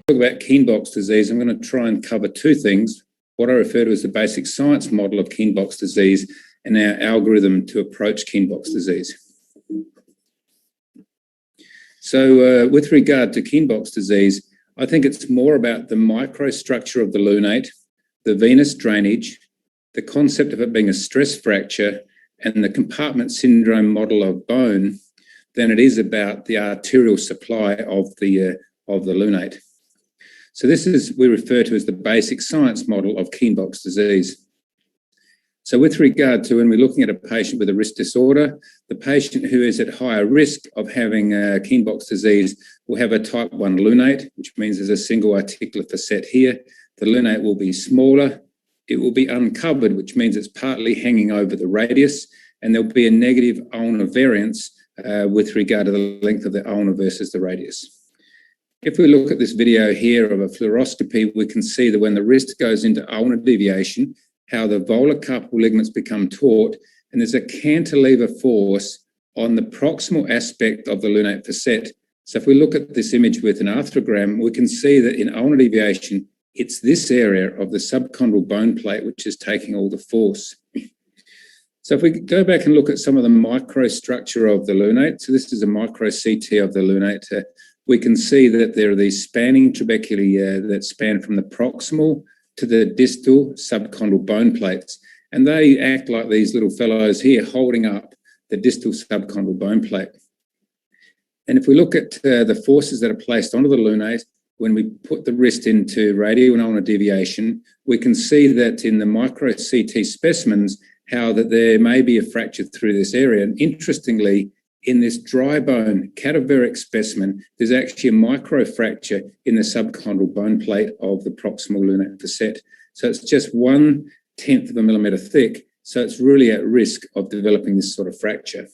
talk about Kienbock's disease, I'm going to try and cover two things: what I refer to as the basic science model of Kienbock's disease and our algorithm to approach Kienbock's disease. So with regard to Kienbock's disease, I think it's more about the microstructure of the lunate, the venous drainage, the concept of it being a stress fracture, and the compartment syndrome model of bone than it is about the arterial supply of the lunate. So this is, we refer to as the basic science model of Kienbock's disease. So with regard to when we're looking at a patient with a wrist disorder, the patient who is at higher risk of having Kienbock's disease will have a type 1 lunate, which means there's a single articular facet here. The lunate will be smaller. It will be uncovered, which means it's partly hanging over the radius, and there'll be a negative ulnar variance with regard to the length of the ulna versus the radius. If we look at this video here of a fluoroscopy, we can see that when the wrist goes into ulnar deviation, how the volar carpal ligaments become taut, and there's a cantilever force on the proximal aspect of the lunate facet. So if we look at this image with an arthrogram, we can see that in ulnar deviation, it's this area of the subchondral bone plate which is taking all the force. So if we go back and look at some of the microstructure of the lunate, so this is a micro CT of the lunate, we can see that there are these spanning trabeculae that span from the proximal to the distal subchondral bone plates. And they act like these little fellows here holding up the distal subchondral bone plate. And if we look at the forces that are placed onto the lunate, when we put the wrist into radial and ulnar deviation, we can see that in the micro CT specimens, how that there may be a fracture through this area. And interestingly, in this dry bone cadaveric specimen, there's actually a microfracture in the subchondral bone plate of the proximal lunate facet. So it's just 1/10 of a millimetre thick. So it's really at risk of developing this sort of fracture.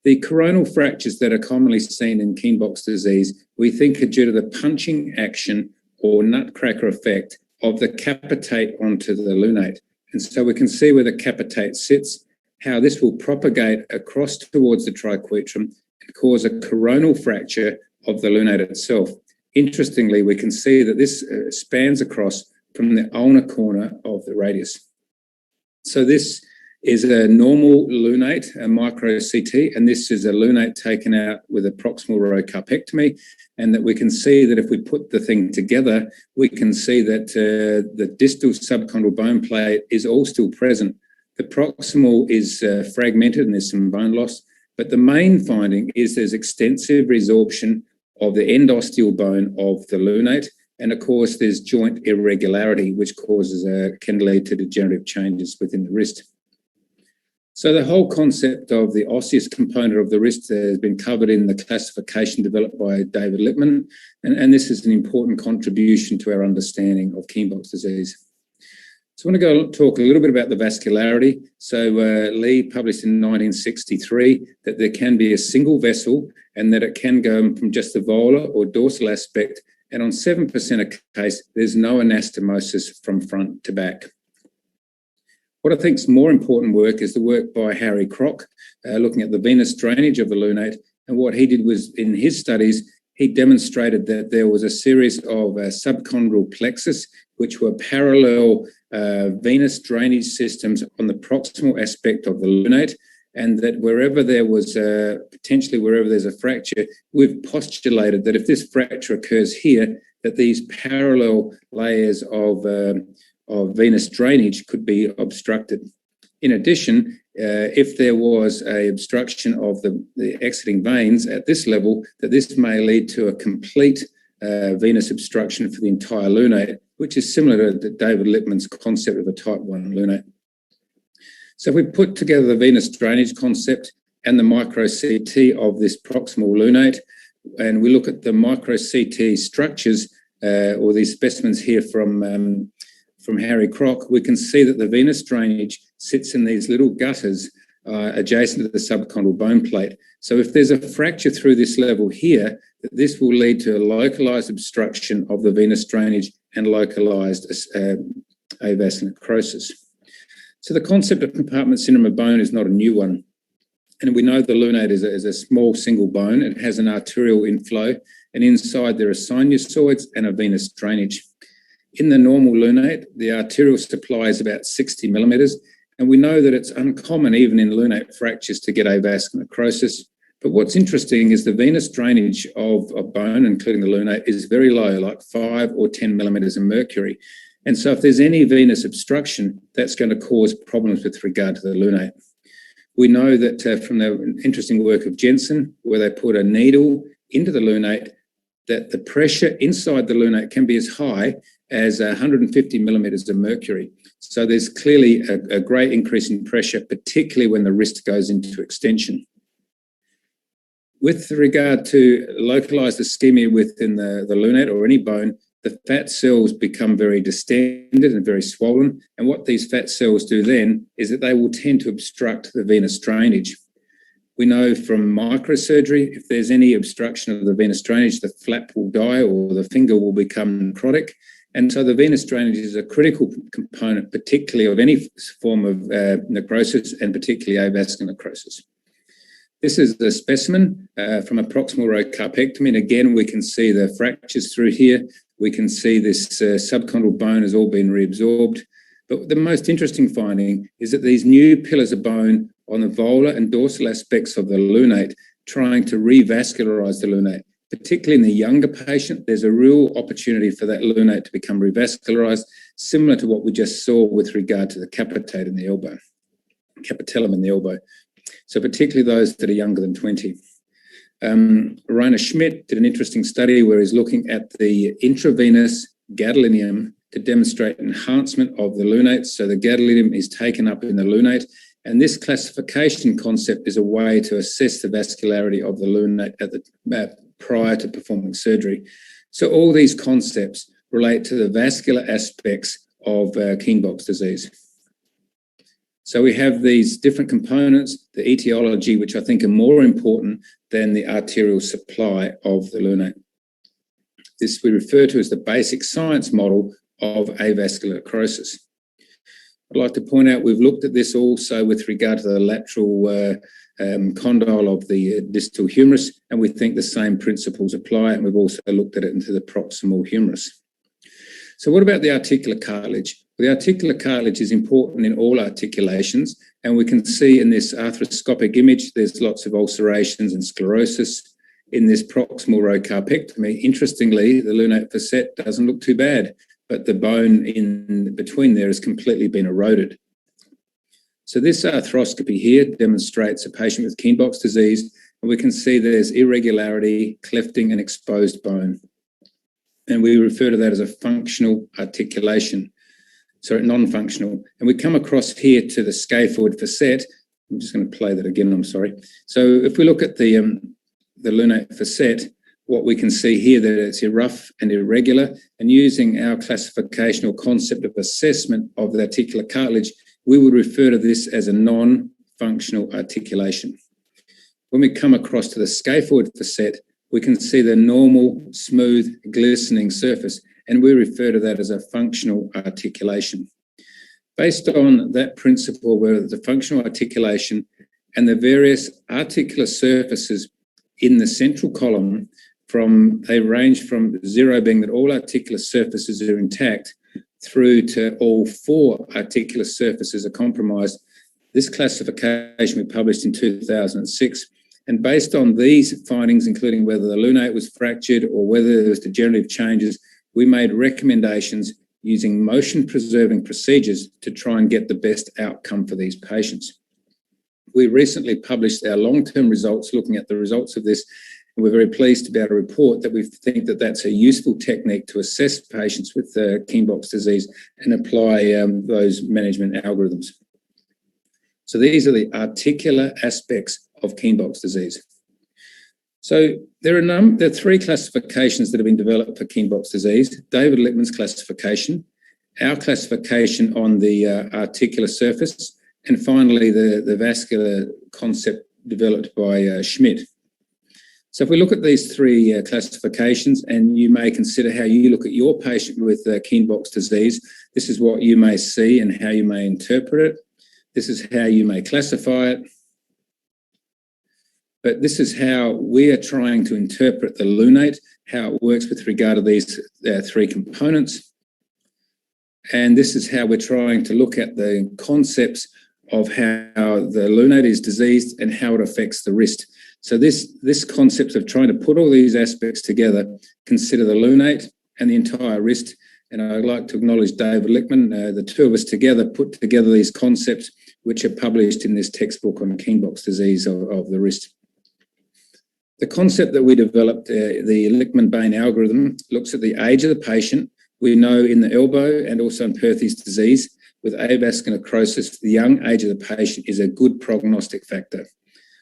The coronal fractures that are commonly seen in Kienbock's disease, we think are due to the punching action or nutcracker effect of the capitate onto the lunate. And so we can see where the capitate sits, how this will propagate across towards the triquetrum and cause a coronal fracture of the lunate itself. Interestingly, we can see that this spans across from the ulnar corner of the radius. So this is a normal lunate, a micro CT, and this is a lunate taken out with a proximal row carpectomy, and that we can see that if we put the thing together, we can see that the distal subchondral bone plate is all still present. The proximal is fragmented and there's some bone loss, but the main finding is there's extensive resorption of the endosteal bone of the lunate, and of course there's joint irregularity, which can lead to degenerative changes within the wrist. So the whole concept of the osseous component of the wrist has been covered in the classification developed by David Lippman, and this is an important contribution to our understanding of Kienbock's disease. So I want to go talk a little bit about the vascularity. So Lee published in 1963 that there can be a single vessel and that it can go from just the volar or dorsal aspect, and on 7% of case, there's no anastomosis from front to back. What I think is more important work is the work by Harry Kroc, looking at the venous drainage of the lunate. And what he did was, in his studies, he demonstrated that there was a series of subchondral plexus, which were parallel venous drainage systems on the proximal aspect of the lunate, and that wherever there was potentially wherever there's a fracture, we've postulated that if this fracture occurs here, that these parallel layers of venous drainage could be obstructed. In addition, if there was an obstruction of the exiting veins at this level, that this may lead to a complete venous obstruction for the entire lunate, which is similar to David Lippman's concept of a type 1 lunate. So if we put together the venous drainage concept and the micro CT of this proximal lunate, and we look at the micro CT structures, or these specimens here from Harry Kroc, we can see that the venous drainage sits in these little gutters adjacent to the subchondral bone plate. So if there's a fracture through this level here, this will lead to a localized obstruction of the venous drainage and localized avascular necrosis. So the concept of compartment syndrome of bone is not a new one. And we know the lunate is a small single bone. It has an arterial inflow, and inside there are sinusoids and a venous drainage. In the normal lunate, the arterial supply is about 60 millimeters, and we know that it's uncommon even in lunate fractures to get avascular necrosis. But what's interesting is the venous drainage of bone, including the lunate, is very low, like 5 or 10 millimeters of mercury. And so if there's any venous obstruction, that's going to cause problems with regard to the lunate. We know that from the interesting work of Jensen, where they put a needle into the lunate, that the pressure inside the lunate can be as high as 150 millimeters of mercury. So there's clearly a great increase in pressure, particularly when the wrist goes into extension. With regard to localized ischemia within the lunate or any bone, the fat cells become very distended and very swollen. And what these fat cells do then is that they will tend to obstruct the venous drainage. We know from microsurgery, if there's any obstruction of the venous drainage, the flap will die or the finger will become necrotic. And so the venous drainage is a critical component, particularly of any form of necrosis and particularly avascular necrosis. This is the specimen from a proximal row carpectomy. And again, we can see the fractures through here. We can see this subchondral bone has all been reabsorbed. But the most interesting finding is that these new pillars of bone on the volar and dorsal aspects of the lunate trying to revascularize the lunate. Particularly in the younger patient, there's a real opportunity for that lunate to become revascularized, similar to what we just saw with regard to the capitate in the elbow, capitellum in the elbow. So particularly those that are younger than 20. Rainer Schmidt did an interesting study where he's looking at the intravenous gadolinium to demonstrate enhancement of the lunate. So the gadolinium is taken up in the lunate, and this classification concept is a way to assess the vascularity of the lunate at the prior to performing surgery. So all these concepts relate to the vascular aspects of Kienbock's disease. So we have these different components, the etiology, which I think are more important than the arterial supply of the lunate. This we refer to as the basic science model of avascular necrosis. I'd like to point out we've looked at this also with regard to the lateral condyle of the distal humerus, and we think the same principles apply, and we've also looked at it into the proximal humerus. So what about the articular cartilage? The articular cartilage is important in all articulations, and we can see in this arthroscopic image there's lots of ulcerations and sclerosis. In this proximal row carpectomy, interestingly, the lunate facet doesn't look too bad, but the bone in between there has completely been eroded. So this arthroscopy here demonstrates a patient with Kienbock's disease, and we can see there's irregularity, clefting, and exposed bone. And we refer to that as a functional articulation, so non-functional. And we come across here to the scaphoid facet. I'm just going to play that again, I'm sorry. So if we look at the lunate facet, what we can see here that it's rough and irregular, and using our classification or concept of assessment of the articular cartilage, we would refer to this as a non-functional articulation. When we come across to the scaphoid facet, we can see the normal, smooth, glistening surface, and we refer to that as a functional articulation. Based on that principle, where the functional articulation and the various articular surfaces in the central column, they range from 0 being that all articular surfaces are intact, through to all 4 articular surfaces are compromised. This classification we published in 2006. And based on these findings, including whether the lunate was fractured or whether there was degenerative changes, we made recommendations using motion-preserving procedures to try and get the best outcome for these patients. We recently published our long-term results looking at the results of this, and we're very pleased to be able to report that we think that that's a useful technique to assess patients with Kienbock's disease and apply those management algorithms. So these are the articular aspects of Kienbock's disease. So there are 3 classifications that have been developed for Kienbock's disease. David Lippman's classification, our classification on the articular surface, and finally the vascular concept developed by Schmidt. So if we look at these 3 classifications, and you may consider how you look at your patient with Kienbock's disease, this is what you may see and how you may interpret it. This is how you may classify it. but this is how we are trying to interpret the lunate, how it works with regard to these three components. And this is how we're trying to look at the concepts of how the lunate is diseased and how it affects the wrist. So this concept of trying to put all these aspects together, consider the lunate and the entire wrist. And I'd like to acknowledge David Lickman. The two of us together put together these concepts, which are published in this textbook on Kienbock's disease of the wrist. The concept that we developed, the Lickman-Bain algorithm, looks at the age of the patient. We know in the elbow and also in Perthes disease, with avascular necrosis, the young age of the patient is a good prognostic factor.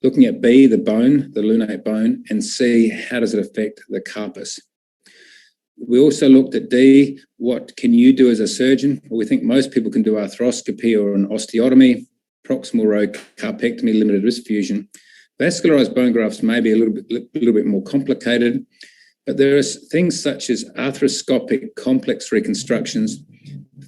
Looking at B, the bone, the lunate bone, and C, how does it affect the carpus? We also looked at D, what can you do as a surgeon? Well, we think most people can do arthroscopy or an osteotomy, proximal row carpectomy, limited wrist fusion. Vascularized bone grafts may be a little bit more complicated, but there are things such as arthroscopic complex reconstructions,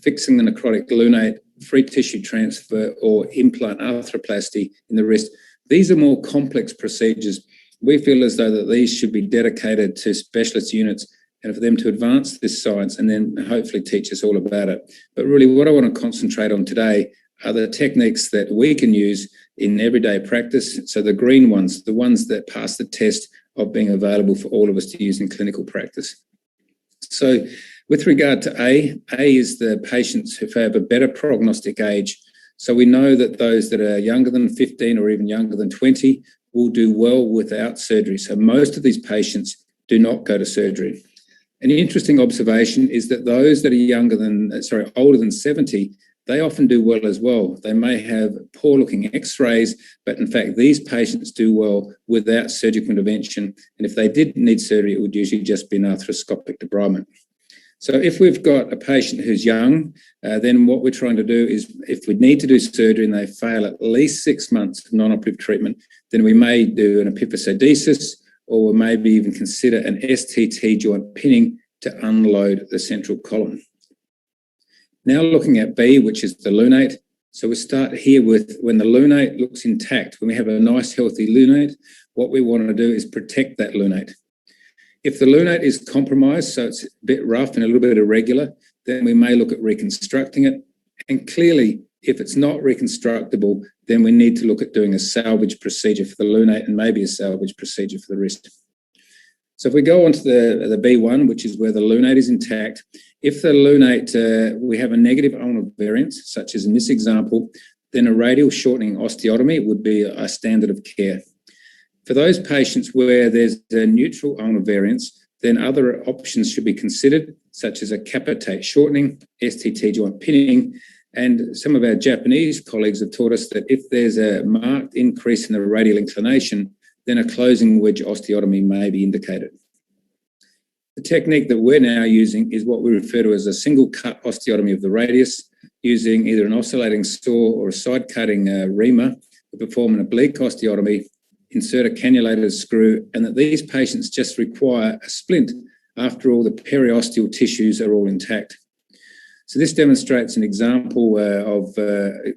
fixing the necrotic lunate, free tissue transfer, or implant arthroplasty in the wrist. These are more complex procedures. We feel as though that these should be dedicated to specialist units and for them to advance this science and then hopefully teach us all about it. But really what I want to concentrate on today are the techniques that we can use in everyday practice. So the green ones, the ones that pass the test of being available for all of us to use in clinical practice. So with regard to A is the patients who have a better prognostic age. So we know that those that are younger than 15 or even younger than 20 will do well without surgery. So most of these patients do not go to surgery. An interesting observation is that those that are older than 70, they often do well as well. They may have poor looking x-rays, but in fact, these patients do well without surgical intervention. And if they did need surgery, it would usually just be an arthroscopic debridement. So if we've got a patient who's young, then what we're trying to do is if we need to do surgery and they fail at least 6 months of non-operative treatment, then we may do an epiphysodesis or we'll maybe even consider an STT joint pinning to unload the central column. Now looking at B, which is the lunate. So we start here with when the lunate looks intact, when we have a nice healthy lunate, what we want to do is protect that lunate. If the lunate is compromised, so it's a bit rough and a little bit irregular, then we may look at reconstructing it. And clearly, if it's not reconstructible, then we need to look at doing a salvage procedure for the lunate and maybe a salvage procedure for the wrist. So if we go on to the B1, which is where the lunate is intact, if the lunate, we have a negative ulnar variance, such as in this example, then a radial shortening osteotomy would be a standard of care. For those patients where there's a neutral ulnar variance, then other options should be considered, such as a capitate shortening, STT joint pinning, and some of our Japanese colleagues have taught us that if there's a marked increase in the radial inclination, then a closing wedge osteotomy may be indicated. The technique that we're now using is what we refer to as a single cut osteotomy of the radius, using either an oscillating saw or a side cutting reamer to perform an oblique osteotomy, insert a cannulated screw, and that these patients just require a splint after all the periosteal tissues are all intact. So this demonstrates an example of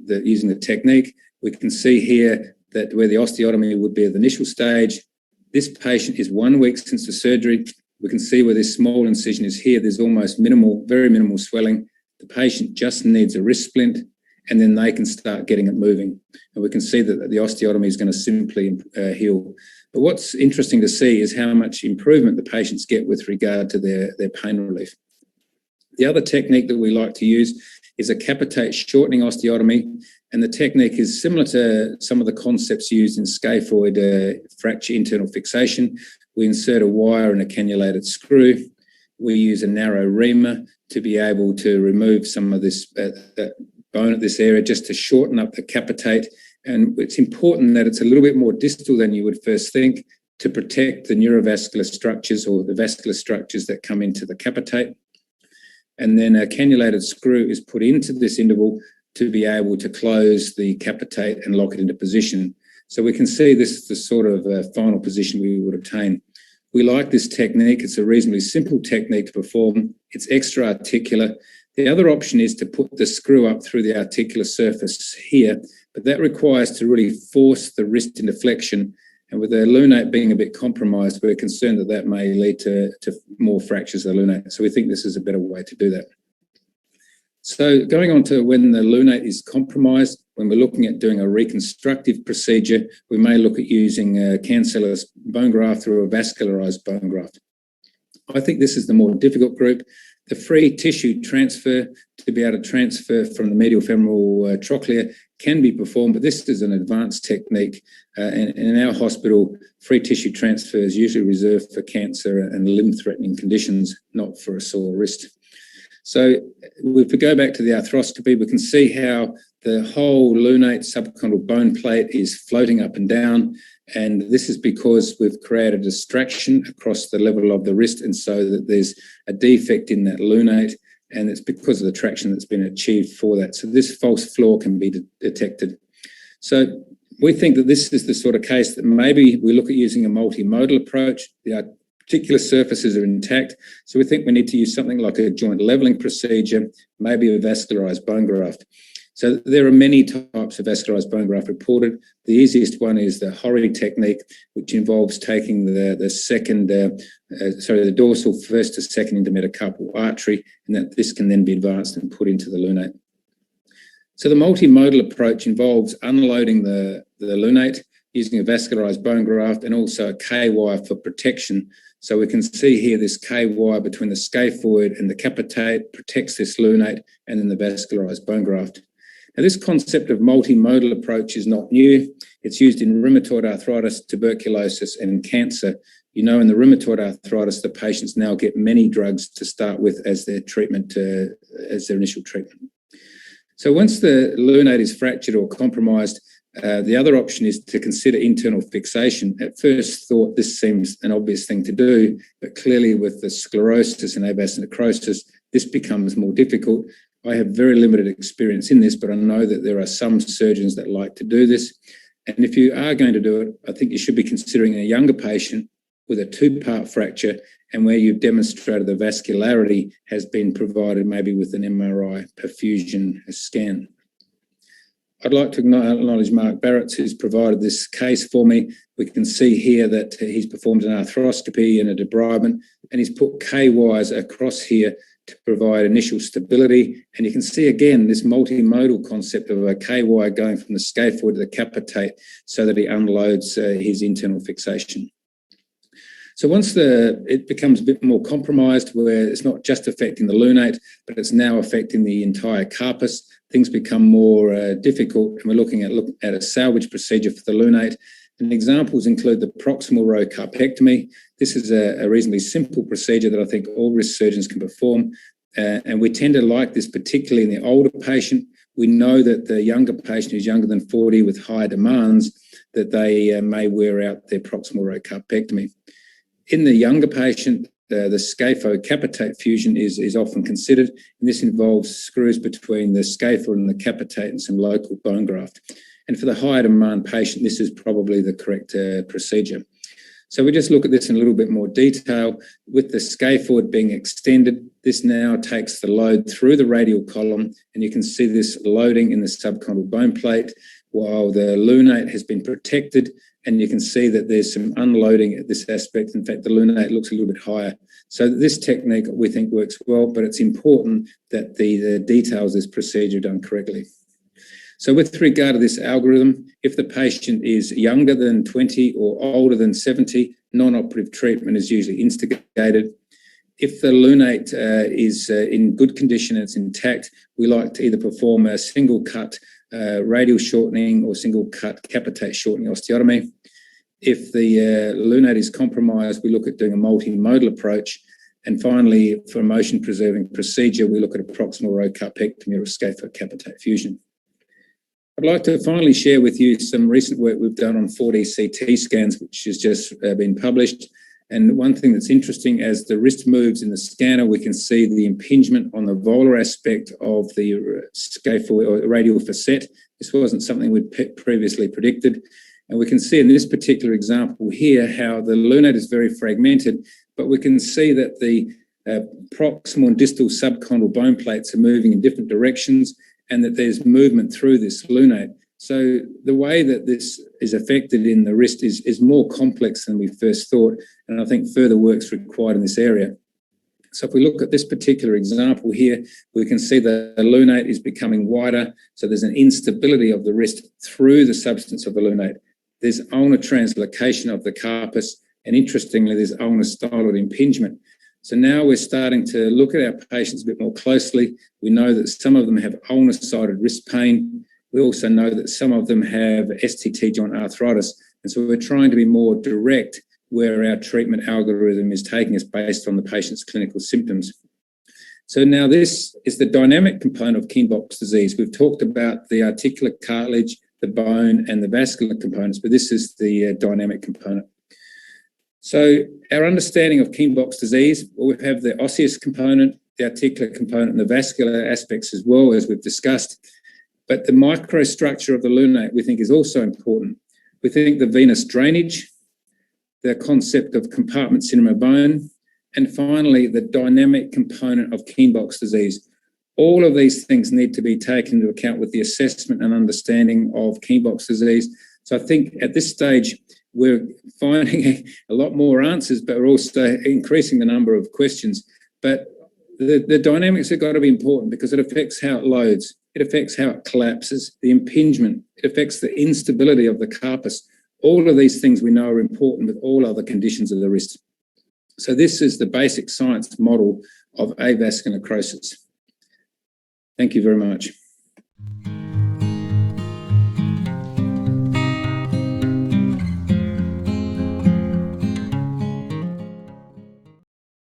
using the technique. We can see here that where the osteotomy would be at the initial stage, this patient is 1 week since the surgery. We can see where this small incision is here. There's almost minimal, very minimal swelling. The patient just needs a wrist splint, and then they can start getting it moving. And we can see that the osteotomy is going to simply heal. But what's interesting to see is how much improvement the patients get with regard to their pain relief. The other technique that we like to use is a capitate shortening osteotomy, and the technique is similar to some of the concepts used in scaphoid fracture internal fixation. We insert a wire and a cannulated screw. We use a narrow reamer to be able to remove some of this bone at this area just to shorten up the capitate. And it's important that it's a little bit more distal than you would first think to protect the neurovascular structures or the vascular structures that come into the capitate. And then a cannulated screw is put into this interval to be able to close the capitate and lock it into position. So we can see this is the sort of final position we would obtain. We like this technique. It's a reasonably simple technique to perform. It's extra articular. The other option is to put the screw up through the articular surface here, but that requires to really force the wrist into flexion. And with the lunate being a bit compromised, we're concerned that that may lead to more fractures of the lunate. So we think this is a better way to do that. So going on to when the lunate is compromised, when we're looking at doing a reconstructive procedure, we may look at using a cancellous bone graft or a vascularized bone graft. I think this is the more difficult group. The free tissue transfer, to be able to transfer from the medial femoral trochlea, can be performed, but this is an advanced technique. And in our hospital, free tissue transfer is usually reserved for cancer and limb-threatening conditions, not for a sore wrist. So if we go back to the arthroscopy, we can see how the whole lunate subchondral bone plate is floating up and down. And this is because we've created a distraction across the level of the wrist, and so that there's a defect in that lunate, and it's because of the traction that's been achieved for that. So this false floor can be detected. So we think that this is the sort of case that maybe we look at using a multimodal approach. The articular surfaces are intact, so we think we need to use something like a joint levelling procedure, maybe a vascularized bone graft. So there are many types of vascularized bone graft reported. The easiest one is the Horry technique, which involves taking the dorsal first to second intermetacarpal artery, and that this can then be advanced and put into the lunate. So the multimodal approach involves unloading the lunate using a vascularized bone graft and also a K-wire for protection. So we can see here this K-wire between the scaphoid and the capitate protects this lunate and then the vascularized bone graft. Now, this concept of multimodal approach is not new. It's used in rheumatoid arthritis, tuberculosis, and cancer. You know, in the rheumatoid arthritis, the patients now get many drugs to start with as their treatment, as their initial treatment. So once the lunate is fractured or compromised, the other option is to consider internal fixation. At first thought, this seems an obvious thing to do, but clearly with the sclerosis and avascular necrosis, this becomes more difficult. I have very limited experience in this, but I know that there are some surgeons that like to do this. And if you are going to do it, I think you should be considering a younger patient with a two-part fracture and where you've demonstrated the vascularity has been provided maybe with an MRI perfusion scan. I'd like to acknowledge Mark Barrett, who's provided this case for me. We can see here that he's performed an arthroscopy and a debridement, and he's put K-wires across here to provide initial stability. And you can see again this multimodal concept of a K-wire going from the scaphoid to the capitate so that he unloads his internal fixation. So once it becomes a bit more compromised, where it's not just affecting the lunate, but it's now affecting the entire carpus, things become more difficult, and we're looking at a salvage procedure for the lunate. And examples include the proximal row carpectomy. This is a reasonably simple procedure that I think all wrist surgeons can perform, and we tend to like this particularly in the older patient. We know that the younger patient who's younger than 40 with higher demands, that they may wear out their proximal row carpectomy. In the younger patient, the scaphocapitate fusion is often considered, and this involves screws between the scaphoid and the capitate and some local bone graft. And for the higher demand patient, this is probably the correct procedure. So we just look at this in a little bit more detail. With the scaphoid being extended, this now takes the load through the radial column, and you can see this loading in the subchondral bone plate while the lunate has been protected. And you can see that there's some unloading at this aspect. In fact, the lunate looks a little bit higher. So this technique we think works well, but it's important that the details of this procedure are done correctly. So with regard to this algorithm, if the patient is younger than 20 or older than 70, non-operative treatment is usually instigated. If the lunate is in good condition and it's intact, we like to either perform a single cut radial shortening or single cut capitate shortening osteotomy. If the lunate is compromised, we look at doing a multimodal approach. And finally, for a motion preserving procedure, we look at a proximal row carpectomy or a scaphocapitate fusion. I'd like to finally share with you some recent work we've done on 4D CT scans, which has just been published. And one thing that's interesting, as the wrist moves in the scanner, we can see the impingement on the volar aspect of the scaphoid or radial facet. This wasn't something we'd previously predicted. And we can see in this particular example here how the lunate is very fragmented, but we can see that the proximal and distal subchondral bone plates are moving in different directions and that there's movement through this lunate. So the way that this is affected in the wrist is more complex than we first thought, and I think further work's required in this area. So if we look at this particular example here, we can see that the lunate is becoming wider, so there's an instability of the wrist through the substance of the lunate. There's ulnar translocation of the carpus, and interestingly, there's ulnar styloid impingement. So now we're starting to look at our patients a bit more closely. We know that some of them have ulnar-sided wrist pain. We also know that some of them have STT joint arthritis. And so we're trying to be more direct where our treatment algorithm is taking us based on the patient's clinical symptoms. So now this is the dynamic component of Kienbock's disease. We've talked about the articular cartilage, the bone, and the vascular components, but this is the dynamic component. So our understanding of Kienbock's disease, well, we have the osseous component, the articular component, and the vascular aspects as well, as we've discussed. But the microstructure of the lunate, we think, is also important. We think the venous drainage, the concept of compartment cinema bone, and finally, the dynamic component of Kienbock's disease. All of these things need to be taken into account with the assessment and understanding of Kienbock's disease. So I think at this stage, we're finding a lot more answers, but we're also increasing the number of questions. But the dynamics have got to be important because it affects how it loads, it affects how it collapses, the impingement, it affects the instability of the carpus. All of these things we know are important with all other conditions of the wrist. So this is the basic science model of avascular necrosis. Thank you very much.